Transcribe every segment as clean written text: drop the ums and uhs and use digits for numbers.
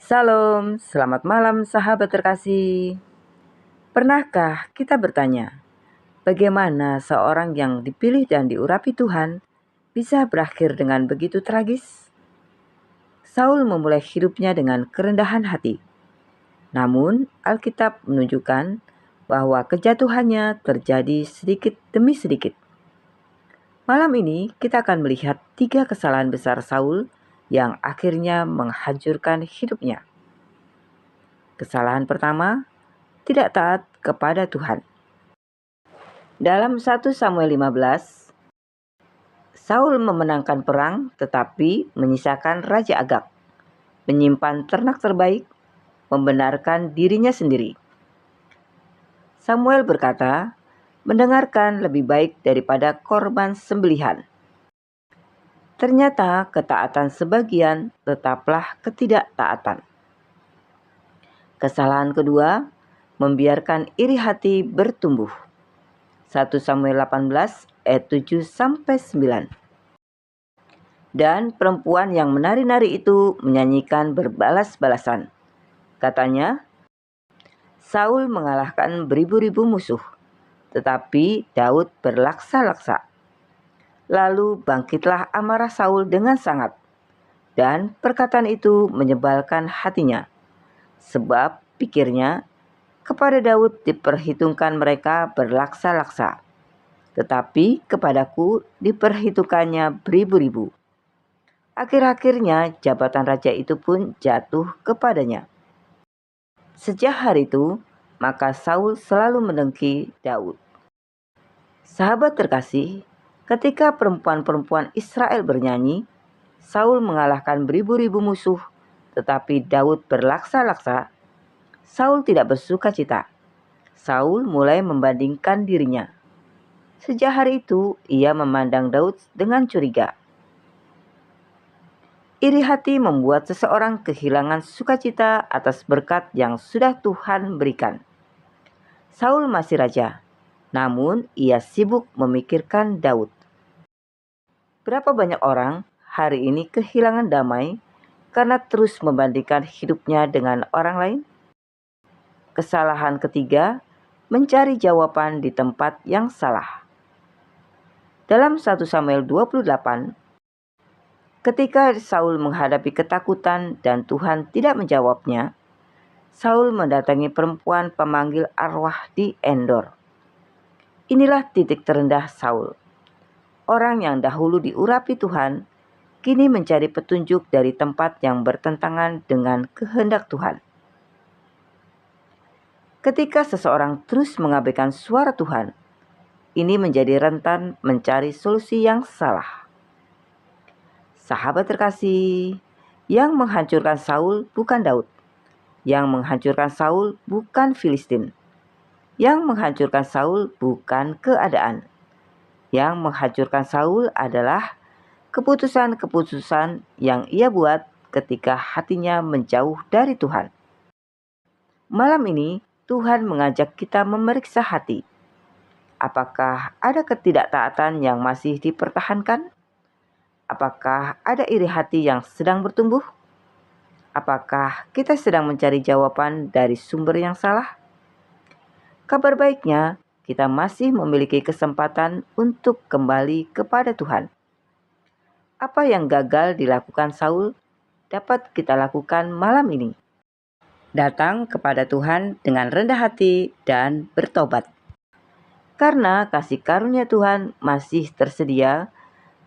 Salam, selamat malam sahabat terkasih. Pernahkah kita bertanya, bagaimana seorang yang dipilih dan diurapi Tuhan bisa berakhir dengan begitu tragis? Saul memulai hidupnya dengan kerendahan hati. Namun, Alkitab menunjukkan bahwa kejatuhannya terjadi sedikit demi sedikit. Malam ini kita akan melihat 3 kesalahan besar Saul yang akhirnya menghancurkan hidupnya. Kesalahan pertama, tidak taat kepada Tuhan. Dalam 1 Samuel 15, Saul memenangkan perang tetapi menyisakan Raja Agag, menyimpan ternak terbaik, membenarkan dirinya sendiri. Samuel berkata, mendengarkan lebih baik daripada korban sembelihan. Ternyata ketaatan sebagian tetaplah ketidaktaatan. Kesalahan kedua, membiarkan iri hati bertumbuh. 1 Samuel 18 ayat 7-9. Dan perempuan yang menari-nari itu menyanyikan berbalas-balasan. Katanya, Saul mengalahkan beribu-ribu musuh, tetapi Daud berlaksa-laksa. Lalu bangkitlah amarah Saul dengan sangat, dan perkataan itu menyebalkan hatinya. Sebab pikirnya, kepada Daud diperhitungkan mereka berlaksa-laksa, tetapi kepadaku diperhitungkannya beribu-ribu. Akhir-akhirnya jabatan raja itu pun jatuh kepadanya. Sejak hari itu, maka Saul selalu mendengki Daud. Sahabat terkasih, ketika perempuan-perempuan Israel bernyanyi, Saul mengalahkan beribu-ribu musuh, tetapi Daud berlaksa-laksa. Saul tidak bersuka cita. Saul mulai membandingkan dirinya. Sejak hari itu, ia memandang Daud dengan curiga. Iri hati membuat seseorang kehilangan sukacita atas berkat yang sudah Tuhan berikan. Saul masih raja, namun ia sibuk memikirkan Daud. Berapa banyak orang hari ini kehilangan damai karena terus membandingkan hidupnya dengan orang lain? Kesalahan ketiga, mencari jawaban di tempat yang salah. Dalam 1 Samuel 28, ketika Saul menghadapi ketakutan dan Tuhan tidak menjawabnya, Saul mendatangi perempuan pemanggil arwah di Endor. Inilah titik terendah Saul. Orang yang dahulu diurapi Tuhan, kini mencari petunjuk dari tempat yang bertentangan dengan kehendak Tuhan. Ketika seseorang terus mengabaikan suara Tuhan, ini menjadi rentan mencari solusi yang salah. Sahabat terkasih, yang menghancurkan Saul bukan Daud. Yang menghancurkan Saul bukan Filistin. Yang menghancurkan Saul bukan keadaan. Yang menghancurkan Saul adalah keputusan-keputusan yang ia buat ketika hatinya menjauh dari Tuhan. Malam ini, Tuhan mengajak kita memeriksa hati. Apakah ada ketidaktaatan yang masih dipertahankan? Apakah ada iri hati yang sedang bertumbuh? Apakah kita sedang mencari jawaban dari sumber yang salah? Kabar baiknya, kita masih memiliki kesempatan untuk kembali kepada Tuhan. Apa yang gagal dilakukan Saul dapat kita lakukan malam ini. Datang kepada Tuhan dengan rendah hati dan bertobat. Karena kasih karunia Tuhan masih tersedia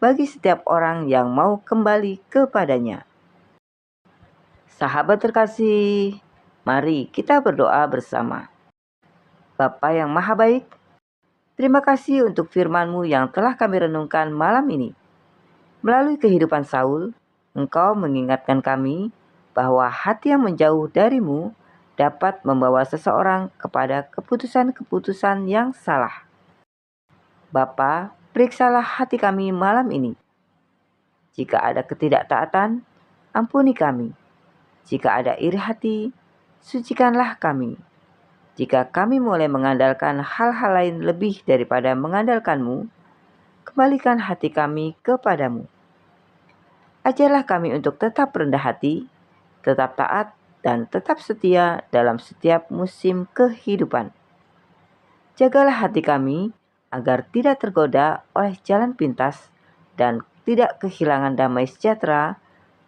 bagi setiap orang yang mau kembali kepadanya. Sahabat terkasih, mari kita berdoa bersama. Bapa yang Maha Baik, terima kasih untuk firman-Mu yang telah kami renungkan malam ini. Melalui kehidupan Saul, Engkau mengingatkan kami bahwa hati yang menjauh dari-Mu dapat membawa seseorang kepada keputusan-keputusan yang salah. Bapa, periksalah hati kami malam ini. Jika ada ketidaktaatan, ampuni kami. Jika ada iri hati, sucikanlah kami. Jika kami mulai mengandalkan hal-hal lain lebih daripada mengandalkan-Mu, kembalikan hati kami kepadamu. Ajarlah kami untuk tetap rendah hati, tetap taat, dan tetap setia dalam setiap musim kehidupan. Jagalah hati kami agar tidak tergoda oleh jalan pintas dan tidak kehilangan damai sejahtera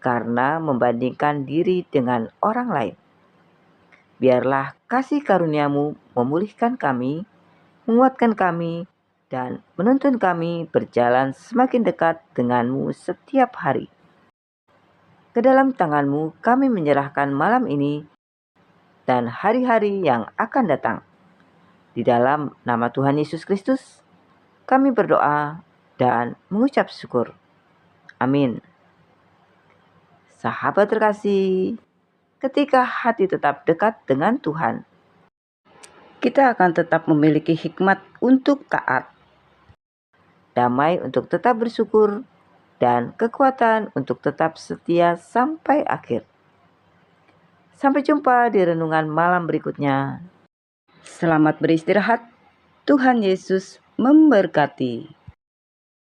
karena membandingkan diri dengan orang lain. Biarlah kasih karuniamu memulihkan kami, menguatkan kami, dan menuntun kami berjalan semakin dekat denganmu setiap hari. Ke dalam tanganmu kami menyerahkan malam ini dan hari-hari yang akan datang. Di dalam nama Tuhan Yesus Kristus, kami berdoa dan mengucap syukur. Amin. Sahabat terkasih, ketika hati tetap dekat dengan Tuhan, kita akan tetap memiliki hikmat untuk taat, damai untuk tetap bersyukur, dan kekuatan untuk tetap setia sampai akhir. Sampai jumpa di renungan malam berikutnya. Selamat beristirahat. Tuhan Yesus memberkati.